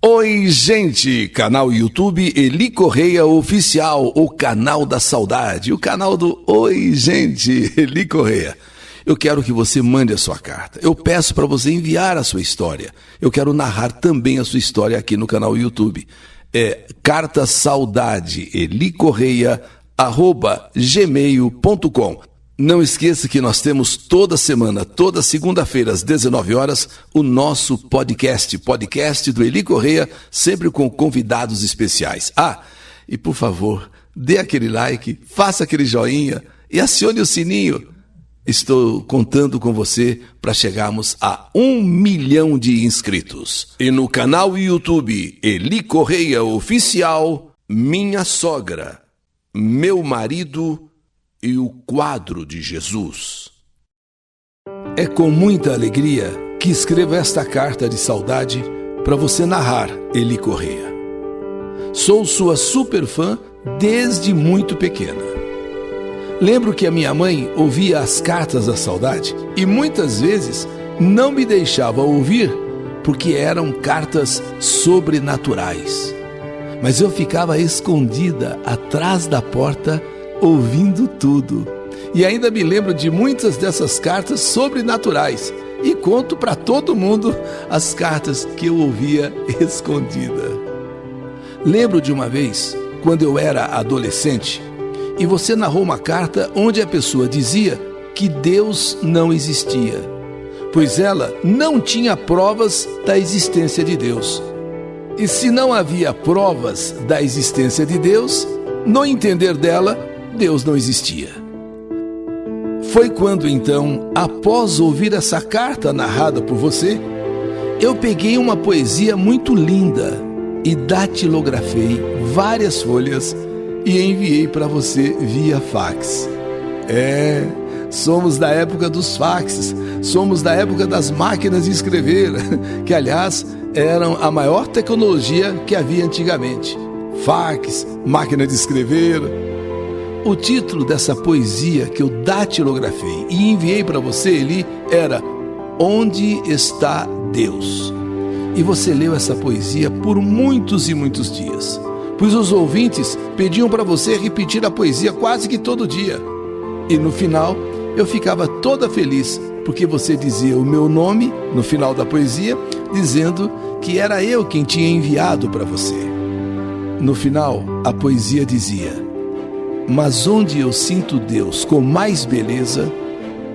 Oi, gente! Canal YouTube Eli Correia Oficial, o canal da saudade, o canal do Oi, gente, Eli Correia. Eu quero que você mande a sua carta. Eu peço para você enviar a sua história. Eu quero narrar também a sua história aqui no canal YouTube. Carta Saudade, elicorreia@gmail.com. Não esqueça que nós temos toda semana, toda segunda-feira às 19 horas, o nosso podcast do Eli Correia, sempre com convidados especiais. E por favor, dê aquele like, faça aquele joinha e acione o sininho. Estou contando com você para chegarmos a 1 milhão de inscritos. E no canal YouTube Eli Correia Oficial, minha sogra, meu marido e o quadro de Jesus. É com muita alegria que escrevo esta carta de saudade para você narrar, Eli Correia. Sou sua super fã desde muito pequena. Lembro que a minha mãe ouvia as cartas da saudade e muitas vezes não me deixava ouvir porque eram cartas sobrenaturais. Mas eu ficava escondida atrás da porta ouvindo tudo. E ainda me lembro de muitas dessas cartas sobrenaturais e conto para todo mundo as cartas que eu ouvia escondida. Lembro de uma vez, quando eu era adolescente, e você narrou uma carta onde a pessoa dizia que Deus não existia, pois ela não tinha provas da existência de Deus. E se não havia provas da existência de Deus, no entender dela, Deus não existia. Foi quando então, após ouvir essa carta narrada por você, eu peguei uma poesia muito linda e datilografei várias folhas e enviei para você via fax. Somos da época dos faxes, somos da época das máquinas de escrever, que aliás eram a maior tecnologia que havia antigamente. Fax, máquina de escrever. O título dessa poesia que eu datilografei e enviei para você, Eli, era Onde está Deus? E você leu essa poesia por muitos e muitos dias, pois os ouvintes pediam para você repetir a poesia quase que todo dia. E no final, eu ficava toda feliz, porque você dizia o meu nome no final da poesia, dizendo que era eu quem tinha enviado para você. No final, a poesia dizia: mas onde eu sinto Deus com mais beleza,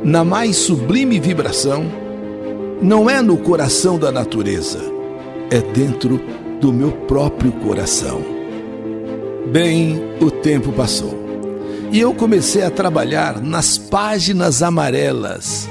na mais sublime vibração, não é no coração da natureza, é dentro do meu próprio coração. Bem, o tempo passou e eu comecei a trabalhar nas páginas amarelas.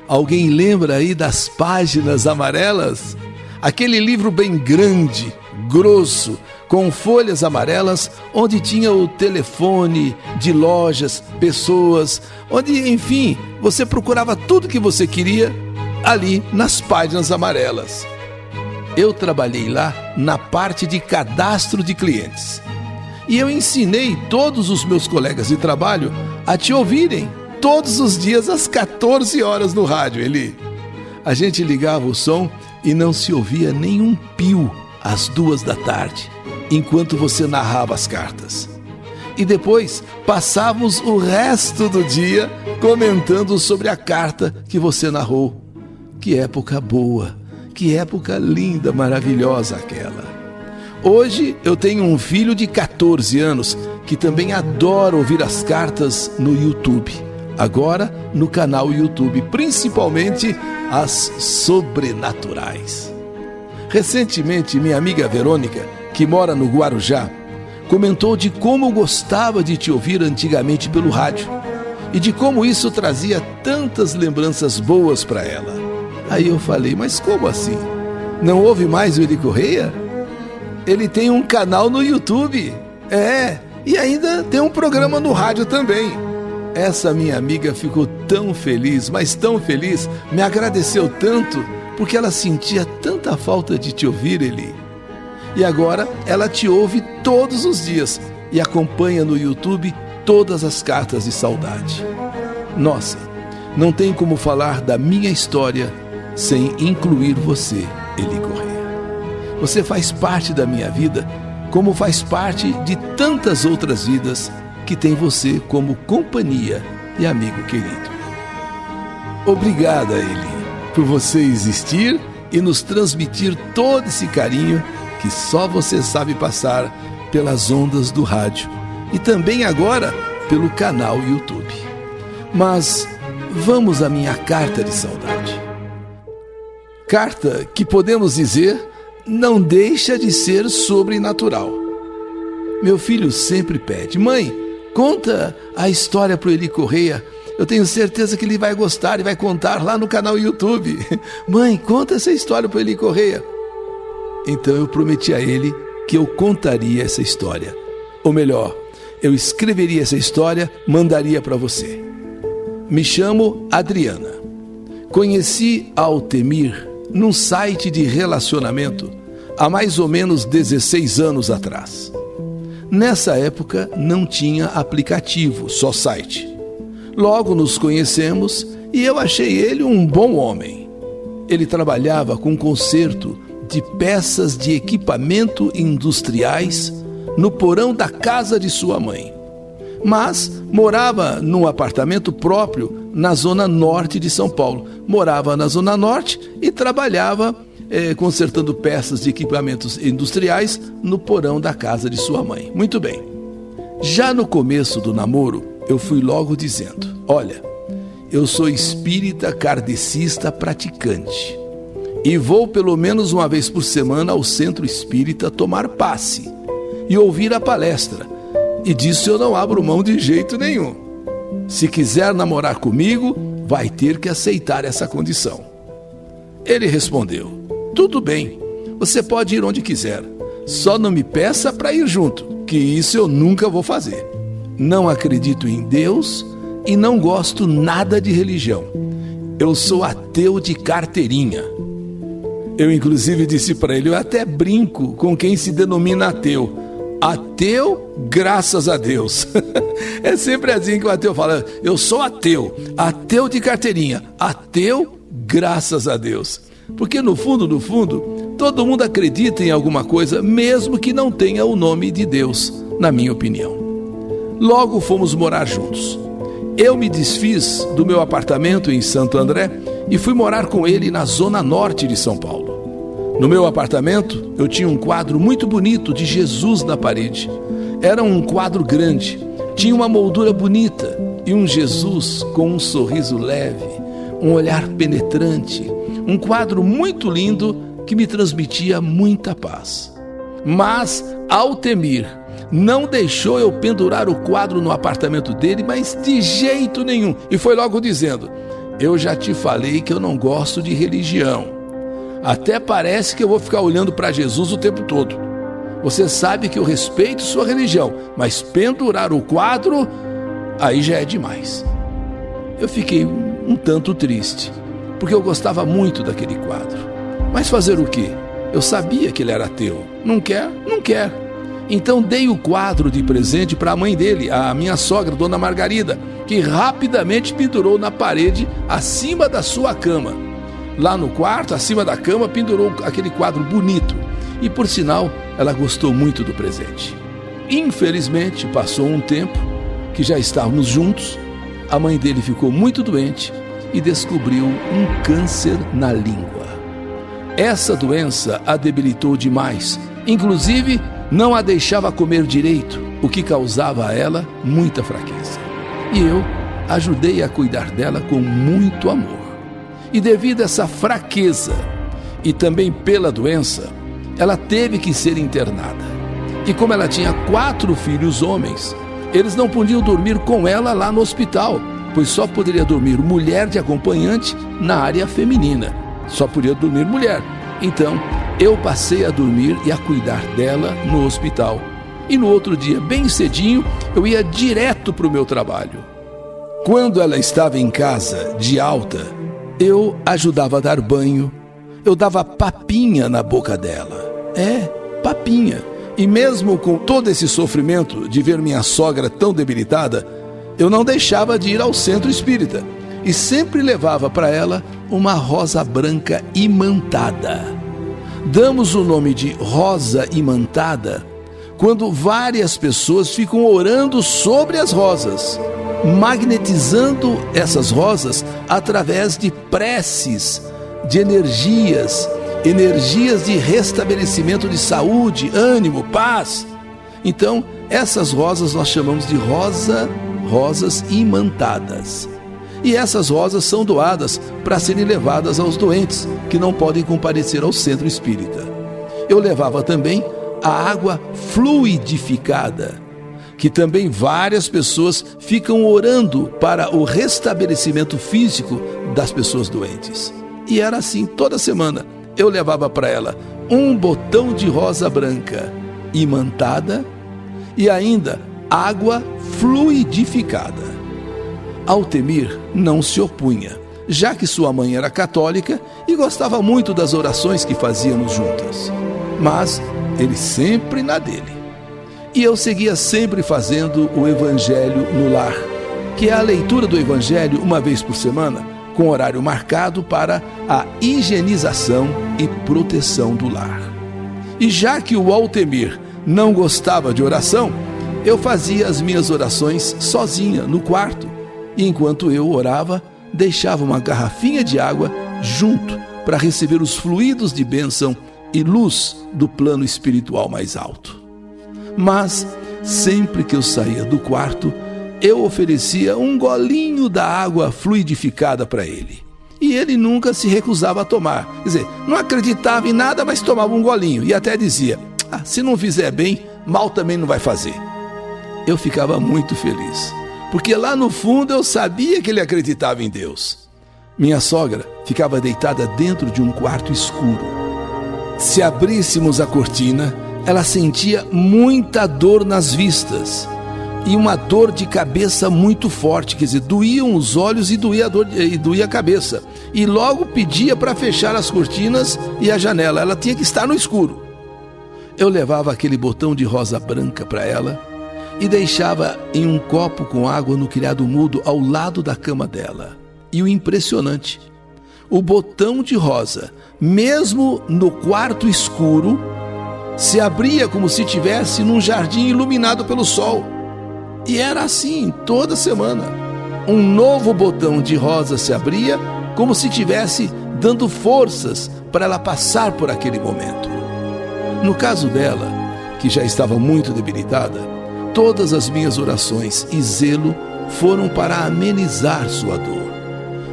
Alguém lembra aí das páginas amarelas? Aquele livro bem grande, grosso, com folhas amarelas, onde tinha o telefone de lojas, pessoas, onde, enfim, você procurava tudo que você queria ali nas páginas amarelas. Eu trabalhei lá na parte de cadastro de clientes. E eu ensinei todos os meus colegas de trabalho a te ouvirem todos os dias às 14 horas no rádio, Eli. A gente ligava o som e não se ouvia nenhum pio às 2 da tarde, enquanto você narrava as cartas. E depois passávamos o resto do dia comentando sobre a carta que você narrou. Que época boa, que época linda, maravilhosa aquela. Hoje eu tenho um filho de 14 anos que também adora ouvir as cartas no YouTube. Agora no canal YouTube, principalmente as sobrenaturais. Recentemente, minha amiga Verônica, que mora no Guarujá, comentou de como gostava de te ouvir antigamente pelo rádio e de como isso trazia tantas lembranças boas para ela. Aí eu falei, mas como assim? Não ouve mais o Eli Correia? Ele tem um canal no YouTube. E ainda tem um programa no rádio também. Essa minha amiga ficou tão feliz, mas tão feliz, me agradeceu tanto, porque ela sentia tanta falta de te ouvir, Eli. E agora ela te ouve todos os dias e acompanha no YouTube todas as cartas de saudade. Nossa, não tem como falar da minha história sem incluir você, Eli Correia. Você faz parte da minha vida, como faz parte de tantas outras vidas que tem você como companhia e amigo querido. Obrigada, Eli, por você existir e nos transmitir todo esse carinho que só você sabe passar pelas ondas do rádio e também agora pelo canal YouTube. Mas vamos à minha carta de saudade. Carta que podemos dizer não deixa de ser sobrenatural. Meu filho sempre pede: mãe, conta a história para o Eli Correia. Eu tenho certeza que ele vai gostar e vai contar lá no canal YouTube. Mãe, conta essa história para o Eli Correia. Então eu prometi a ele que eu contaria essa história. Ou melhor, eu escreveria essa história, mandaria para você. Me chamo Adriana. Conheci Altemir num site de relacionamento há mais ou menos 16 anos atrás. Nessa época não tinha aplicativo, só site. Logo nos conhecemos e eu achei ele um bom homem. Ele trabalhava com conserto de peças de equipamento industriais no porão da casa de sua mãe. Mas morava num apartamento próprio na zona norte de São Paulo. Morava na zona norte e trabalhava consertando peças de equipamentos industriais no porão da casa de sua mãe. Muito bem. Já no começo do namoro, eu fui logo dizendo: olha, eu sou espírita kardecista praticante e vou pelo menos uma vez por semana ao centro espírita tomar passe e ouvir a palestra. E disso eu não abro mão de jeito nenhum. Se quiser namorar comigo, vai ter que aceitar essa condição. Ele respondeu: tudo bem, você pode ir onde quiser, só não me peça para ir junto, que isso eu nunca vou fazer. Não acredito em Deus e não gosto nada de religião. Eu sou ateu de carteirinha. Eu inclusive disse para ele: eu até brinco com quem se denomina ateu. Ateu, graças a Deus. É sempre assim que o ateu fala: eu sou ateu, ateu de carteirinha, ateu, graças a Deus. Porque no fundo, todo mundo acredita em alguma coisa, mesmo que não tenha o nome de Deus, na minha opinião. Logo fomos morar juntos. Eu me desfiz do meu apartamento em Santo André e fui morar com ele na zona norte de São Paulo. No meu apartamento, eu tinha um quadro muito bonito de Jesus na parede. Era um quadro grande, tinha uma moldura bonita e um Jesus com um sorriso leve, um olhar penetrante, um quadro muito lindo que me transmitia muita paz. Mas Altemir não deixou eu pendurar o quadro no apartamento dele, mas de jeito nenhum. E foi logo dizendo: eu já te falei que eu não gosto de religião. Até parece que eu vou ficar olhando para Jesus o tempo todo. Você sabe que eu respeito sua religião, mas pendurar o quadro, aí já é demais. Eu fiquei um tanto triste, porque eu gostava muito daquele quadro. Mas fazer o quê? Eu sabia que ele era ateu. Não quer? Não quer. Então dei o quadro de presente para a mãe dele, a minha sogra, Dona Margarida, que rapidamente pendurou na parede acima da sua cama. Lá no quarto, acima da cama, pendurou aquele quadro bonito. E por sinal, ela gostou muito do presente. Infelizmente, passou um tempo que já estávamos juntos. A mãe dele ficou muito doente e descobriu um câncer na língua. Essa doença a debilitou demais. Inclusive, não a deixava comer direito, o que causava a ela muita fraqueza. E eu ajudei a cuidar dela com muito amor. E devido a essa fraqueza e também pela doença, ela teve que ser internada. E como ela tinha 4 filhos homens, eles não podiam dormir com ela lá no hospital, pois só poderia dormir mulher de acompanhante na área feminina. Só podia dormir mulher. Então, eu passei a dormir e a cuidar dela no hospital. E no outro dia, bem cedinho, eu ia direto para o meu trabalho. Quando ela estava em casa, de alta, eu ajudava a dar banho, eu dava papinha na boca dela. Papinha. E mesmo com todo esse sofrimento de ver minha sogra tão debilitada, eu não deixava de ir ao centro espírita e sempre levava para ela uma rosa branca imantada. Damos o nome de rosa imantada quando várias pessoas ficam orando sobre as rosas, magnetizando essas rosas através de preces, de energias de restabelecimento de saúde, ânimo, paz. Então, essas rosas nós chamamos de rosas imantadas. E essas rosas são doadas para serem levadas aos doentes que não podem comparecer ao centro espírita. Eu levava também a água fluidificada, que também várias pessoas ficam orando para o restabelecimento físico das pessoas doentes. E era assim toda semana. Eu levava para ela um botão de rosa branca imantada e ainda água fluidificada. Altemir não se opunha, já que sua mãe era católica e gostava muito das orações que fazíamos juntas. Mas ele sempre na dele. E eu seguia sempre fazendo o Evangelho no lar, que é a leitura do Evangelho uma vez por semana, com horário marcado para a higienização e proteção do lar. E já que o Altemir não gostava de oração, eu fazia as minhas orações sozinha, no quarto, e enquanto eu orava, deixava uma garrafinha de água junto para receber os fluidos de bênção e luz do plano espiritual mais alto. Mas, sempre que eu saía do quarto, eu oferecia um golinho da água fluidificada para ele. E ele nunca se recusava a tomar. Quer dizer, não acreditava em nada, mas tomava um golinho. E até dizia, se não fizer bem, mal também não vai fazer. Eu ficava muito feliz, porque lá no fundo eu sabia que ele acreditava em Deus. Minha sogra ficava deitada dentro de um quarto escuro. Se abríssemos a cortina, ela sentia muita dor nas vistas e uma dor de cabeça muito forte, quer dizer, doíam os olhos e doía a cabeça. E logo pedia para fechar as cortinas e a janela, ela tinha que estar no escuro. Eu levava aquele botão de rosa branca para ela e deixava em um copo com água no criado mudo ao lado da cama dela. E o impressionante, o botão de rosa, mesmo no quarto escuro, se abria como se estivesse num jardim iluminado pelo sol. E era assim toda semana. Um novo botão de rosa se abria como se estivesse dando forças para ela passar por aquele momento. No caso dela, que já estava muito debilitada, todas as minhas orações e zelo foram para amenizar sua dor,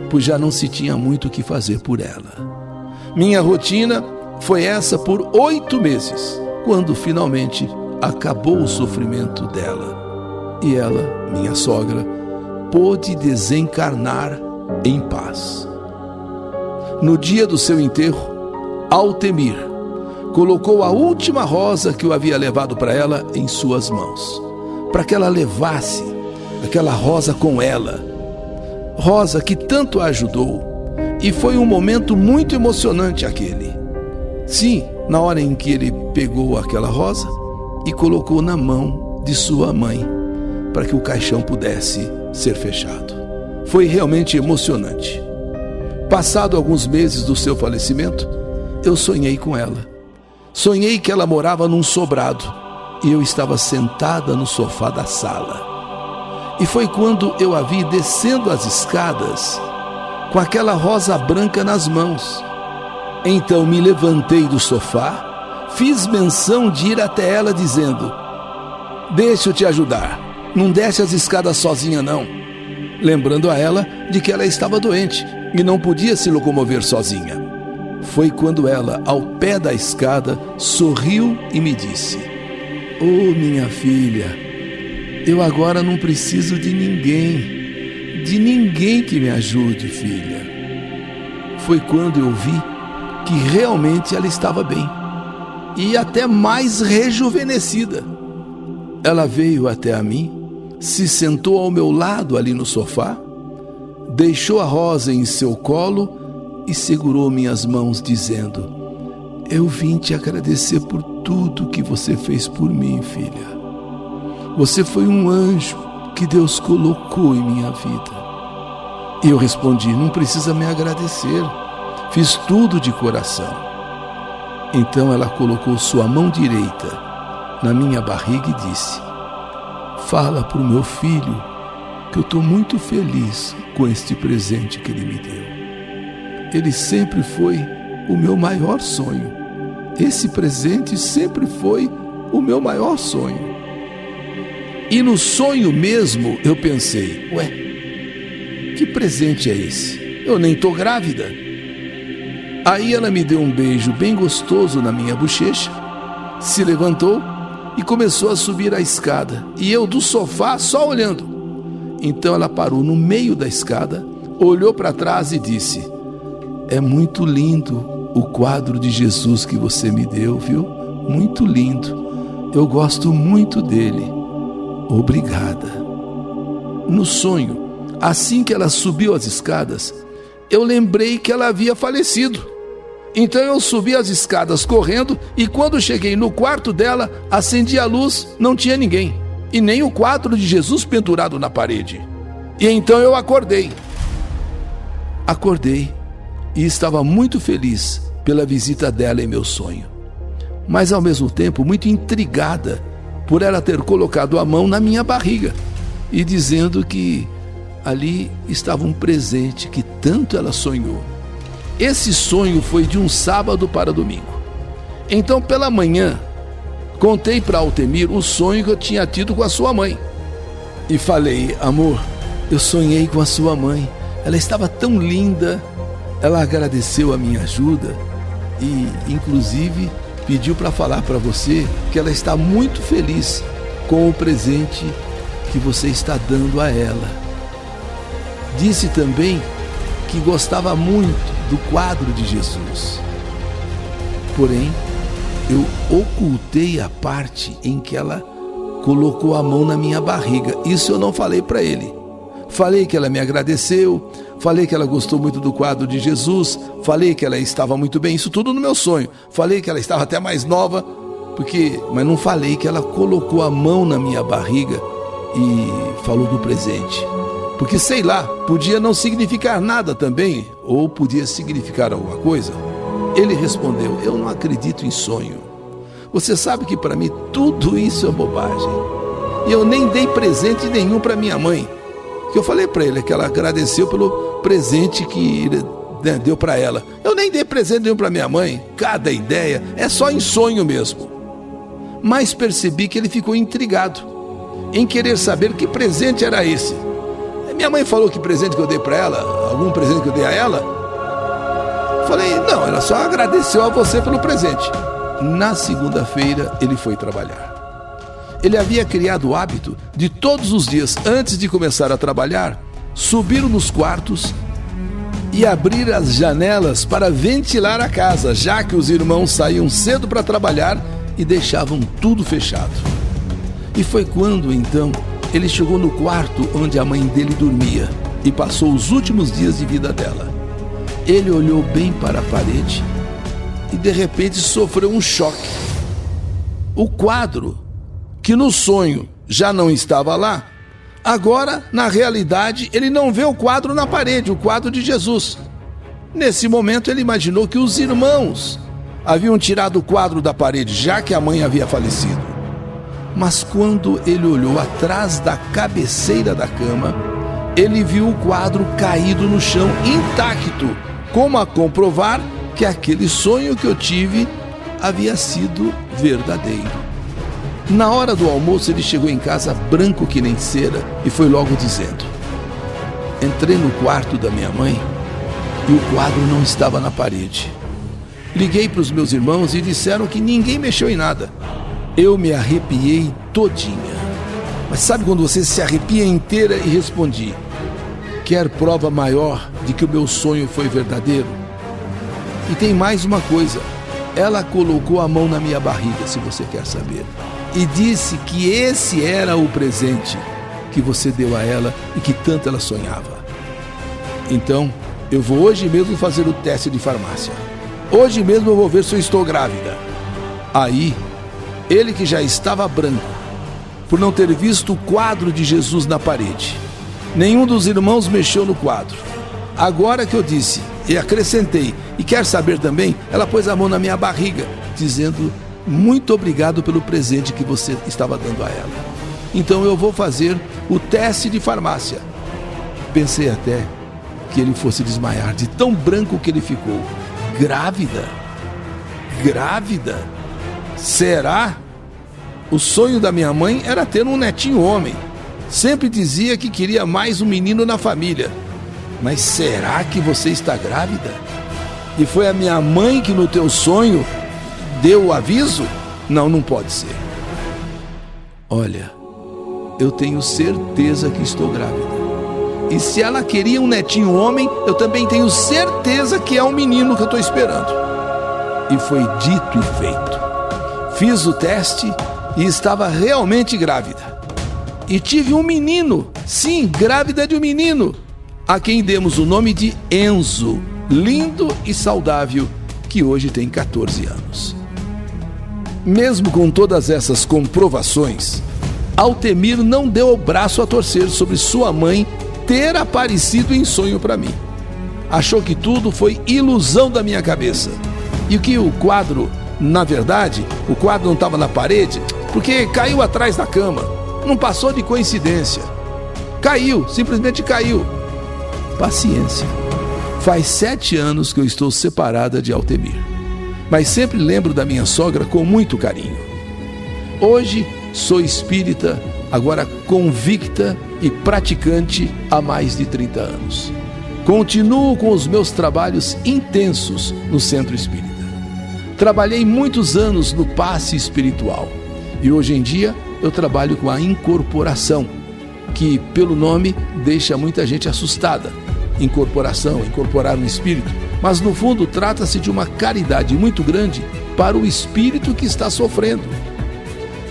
pois já não se tinha muito o que fazer por ela. Minha rotina foi essa por 8 meses, quando finalmente acabou o sofrimento dela. E ela, minha sogra, pôde desencarnar em paz. No dia do seu enterro, Altemir colocou a última rosa que eu havia levado para ela em suas mãos, para que ela levasse aquela rosa com ela, rosa que tanto a ajudou, e foi um momento muito emocionante aquele. Sim, na hora em que ele pegou aquela rosa e colocou na mão de sua mãe, para que o caixão pudesse ser fechado. Foi realmente emocionante. Passado alguns meses do seu falecimento, eu sonhei com ela. Sonhei que ela morava num sobrado e eu estava sentada no sofá da sala. E foi quando eu a vi descendo as escadas com aquela rosa branca nas mãos. Então me levantei do sofá, fiz menção de ir até ela dizendo: "Deixa eu te ajudar. Não desce as escadas sozinha não", lembrando a ela de que ela estava doente e não podia se locomover sozinha. Foi quando ela, ao pé da escada, sorriu e me disse: "Oh, minha filha, eu agora não preciso de ninguém que me ajude, filha." Foi quando eu vi que realmente ela estava bem e até mais rejuvenescida. Ela veio até a mim, se sentou ao meu lado ali no sofá, deixou a rosa em seu colo e segurou minhas mãos dizendo: "Eu vim te agradecer por tudo que você fez por mim, filha. Você foi um anjo que Deus colocou em minha vida." E eu respondi: "Não precisa me agradecer, fiz tudo de coração." Então ela colocou sua mão direita na minha barriga e disse: fala para o meu filho que eu estou muito feliz com este presente que ele me deu. Ele sempre foi o meu maior sonho. Esse presente sempre foi o meu maior sonho. E no sonho mesmo eu pensei: ué, que presente é esse? Eu nem estou grávida. Aí ela me deu um beijo bem gostoso na minha bochecha, se levantou e começou a subir a escada. E eu do sofá só olhando. Então ela parou no meio da escada, olhou para trás e disse: é muito lindo o quadro de Jesus que você me deu, viu? Muito lindo. Eu gosto muito dele. Obrigada. No sonho, assim que ela subiu as escadas, eu lembrei que ela havia falecido. Então eu subi as escadas correndo e quando cheguei no quarto dela, acendi a luz, não tinha ninguém. E nem o quadro de Jesus pendurado na parede. E então eu acordei. Acordei e estava muito feliz pela visita dela em meu sonho. Mas ao mesmo tempo muito intrigada por ela ter colocado a mão na minha barriga e dizendo que ali estava um presente que tanto ela sonhou. Esse sonho foi de um sábado para domingo. Então, pela manhã, contei para Altemir o sonho que eu tinha tido com a sua mãe. E falei: amor, eu sonhei com a sua mãe. Ela estava tão linda. Ela agradeceu a minha ajuda e, inclusive, pediu para falar para você que ela está muito feliz com o presente que você está dando a ela. Disse também que gostava muito do quadro de Jesus. Porém, eu ocultei a parte em que ela colocou a mão na minha barriga. Isso eu não falei para ele. Falei que ela me agradeceu, falei que ela gostou muito do quadro de Jesus, falei que ela estava muito bem, isso tudo no meu sonho. Falei que ela estava até mais nova, mas não falei que ela colocou a mão na minha barriga e falou do presente. Porque, sei lá, podia não significar nada também, ou podia significar alguma coisa. Ele respondeu: eu não acredito em sonho. Você sabe que para mim tudo isso é bobagem. E eu nem dei presente nenhum para minha mãe. Que eu falei para ele que ela agradeceu pelo presente que ele deu para ela. Eu nem dei presente nenhum para minha mãe. Cada ideia é só em sonho mesmo. Mas percebi que ele ficou intrigado em querer saber que presente era esse. Minha mãe falou que presente que eu dei para ela, algum presente que eu dei a ela. Falei: não, ela só agradeceu a você pelo presente. Na segunda-feira ele foi trabalhar. Ele havia criado o hábito de todos os dias, antes de começar a trabalhar, subir nos quartos e abrir as janelas para ventilar a casa, já que os irmãos saíam cedo para trabalhar e deixavam tudo fechado. E foi quando, então, ele chegou no quarto onde a mãe dele dormia e passou os últimos dias de vida dela. Ele olhou bem para a parede e de repente sofreu um choque. O quadro, que no sonho já não estava lá, agora, na realidade, ele não vê o quadro na parede, o quadro de Jesus. Nesse momento ele imaginou que os irmãos haviam tirado o quadro da parede, já que a mãe havia falecido. Mas quando ele olhou atrás da cabeceira da cama, ele viu o quadro caído no chão, intacto, como a comprovar que aquele sonho que eu tive havia sido verdadeiro. Na hora do almoço ele chegou em casa branco que nem cera e foi logo dizendo: entrei no quarto da minha mãe e o quadro não estava na parede. Liguei para os meus irmãos e disseram que ninguém mexeu em nada. Eu me arrepiei todinha. Mas sabe quando você se arrepia inteira? E respondi: quer prova maior de que o meu sonho foi verdadeiro? E tem mais uma coisa. Ela colocou a mão na minha barriga, se você quer saber, e disse que esse era o presente que você deu a ela e que tanto ela sonhava. Então, eu vou hoje mesmo fazer o teste de farmácia. Hoje mesmo eu vou ver se eu estou grávida. Aí, ele, que já estava branco, por não ter visto o quadro de Jesus na parede, nenhum dos irmãos mexeu no quadro. Agora que eu disse E acrescentei: e quer saber também? Ela pôs a mão na minha barriga, dizendo: muito obrigado pelo presente que você estava dando a ela. Então eu vou fazer o teste de farmácia. Pensei até que ele fosse desmaiar de tão branco que ele ficou. Grávida? Grávida? Será? O sonho da minha mãe era ter um netinho homem. Sempre dizia que queria mais um menino na família. Mas será que você está grávida? E foi a minha mãe que no teu sonho deu o aviso? Não, não pode ser. Olha, eu tenho certeza que estou grávida. E se ela queria um netinho homem, eu também tenho certeza que é um menino que eu estou esperando. E foi dito e feito. Fiz o teste e estava realmente grávida. E tive um menino, sim, grávida de um menino, a quem demos o nome de Enzo, lindo e saudável, que hoje tem 14 anos. Mesmo com todas essas comprovações, Altemir não deu o braço a torcer sobre sua mãe ter aparecido em sonho para mim. Achou que tudo foi ilusão da minha cabeça. E que o quadro, na verdade, o quadro não estava na parede porque caiu atrás da cama. Não passou de coincidência. Caiu, simplesmente caiu. Paciência. Faz 7 anos que eu estou separada de Altemir, mas sempre lembro da minha sogra com muito carinho. Hoje sou espírita, agora convicta e praticante há mais de 30 anos. Continuo com os meus trabalhos intensos no Centro Espírita. Trabalhei muitos anos no passe espiritual e hoje em dia eu trabalho com a incorporação, que pelo nome deixa muita gente assustada. Incorporação, incorporar um espírito, mas no fundo trata-se de uma caridade muito grande para o espírito que está sofrendo.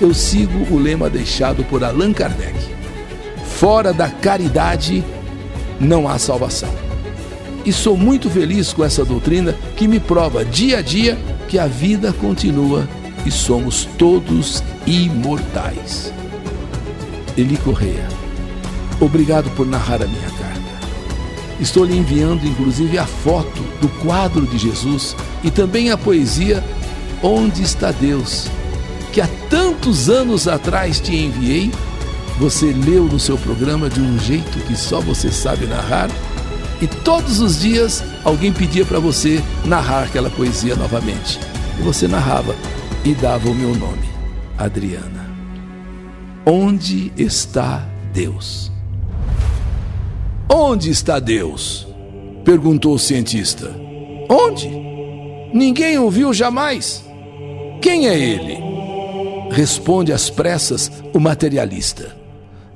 Eu sigo o lema deixado por Allan Kardec: fora da caridade não há salvação. E sou muito feliz com essa doutrina que me prova dia a dia que a vida continua e somos todos imortais. Eli Correia, obrigado por narrar a minha carta. Estou lhe enviando inclusive a foto do quadro de Jesus e também a poesia Onde Está Deus, que há tantos anos atrás te enviei. Você leu no seu programa de um jeito que só você sabe narrar, e todos os dias alguém pedia para você narrar aquela poesia novamente. E você narrava e dava o meu nome, Adriana. Onde está Deus? Onde está Deus? Perguntou o cientista. Onde? Ninguém o viu jamais. Quem é ele? Responde às pressas o materialista.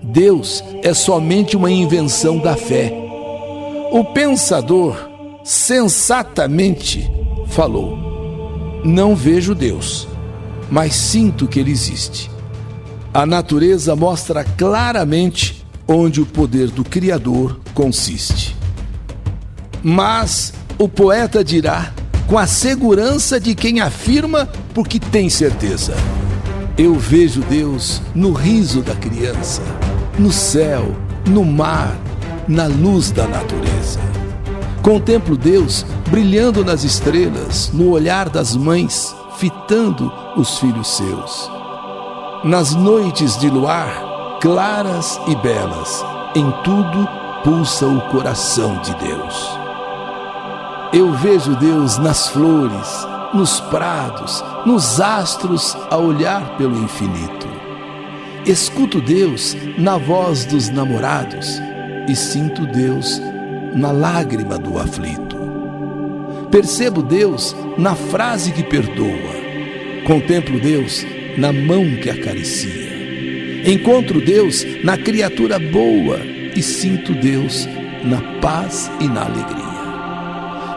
Deus é somente uma invenção da fé. O pensador sensatamente falou: não vejo Deus, mas sinto que ele existe. A natureza mostra claramente onde o poder do Criador consiste. Mas o poeta dirá, com a segurança de quem afirma porque tem certeza: eu vejo Deus no riso da criança, no céu, no mar, na luz da natureza. Contemplo Deus brilhando nas estrelas, no olhar das mães, fitando os filhos seus. Nas noites de luar, claras e belas, em tudo pulsa o coração de Deus. Eu vejo Deus nas flores, nos prados, nos astros a olhar pelo infinito. Escuto Deus na voz dos namorados e sinto Deus na lágrima do aflito. Percebo Deus na frase que perdoa. Contemplo Deus na mão que acaricia. Encontro Deus na criatura boa e sinto Deus na paz e na alegria.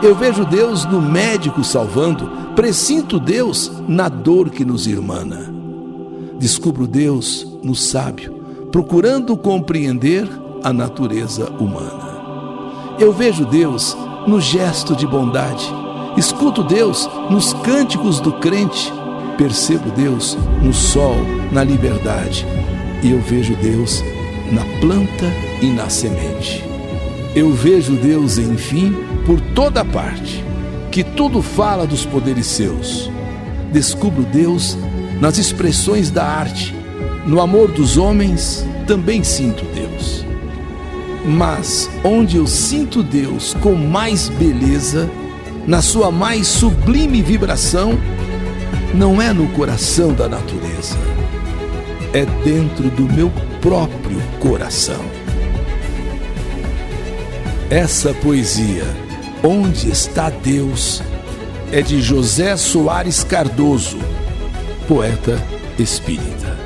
Eu vejo Deus no médico salvando, pressinto Deus na dor que nos irmana. Descubro Deus no sábio, procurando compreender a natureza humana. Eu vejo Deus no gesto de bondade, escuto Deus nos cânticos do crente, percebo Deus no sol, na liberdade, e eu vejo Deus na planta e na semente. Eu vejo Deus, enfim, por toda parte, que tudo fala dos poderes seus. Descubro Deus nas expressões da arte, no amor dos homens também sinto Deus. Mas onde eu sinto Deus com mais beleza, na sua mais sublime vibração, não é no coração da natureza, é dentro do meu próprio coração. Essa poesia, Onde Está Deus, é de José Soares Cardoso, poeta espírita.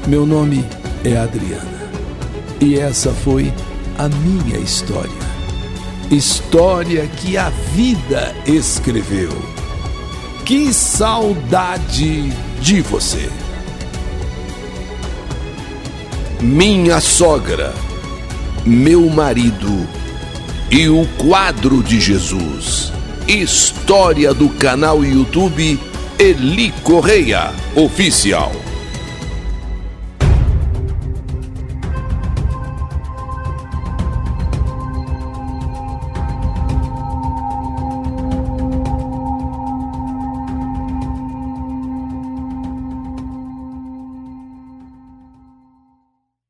Meu nome é Adriana e essa foi a minha história. História que a vida escreveu. Que saudade de você! Minha sogra, meu marido e o quadro de Jesus. História do canal YouTube Eli Correia Oficial.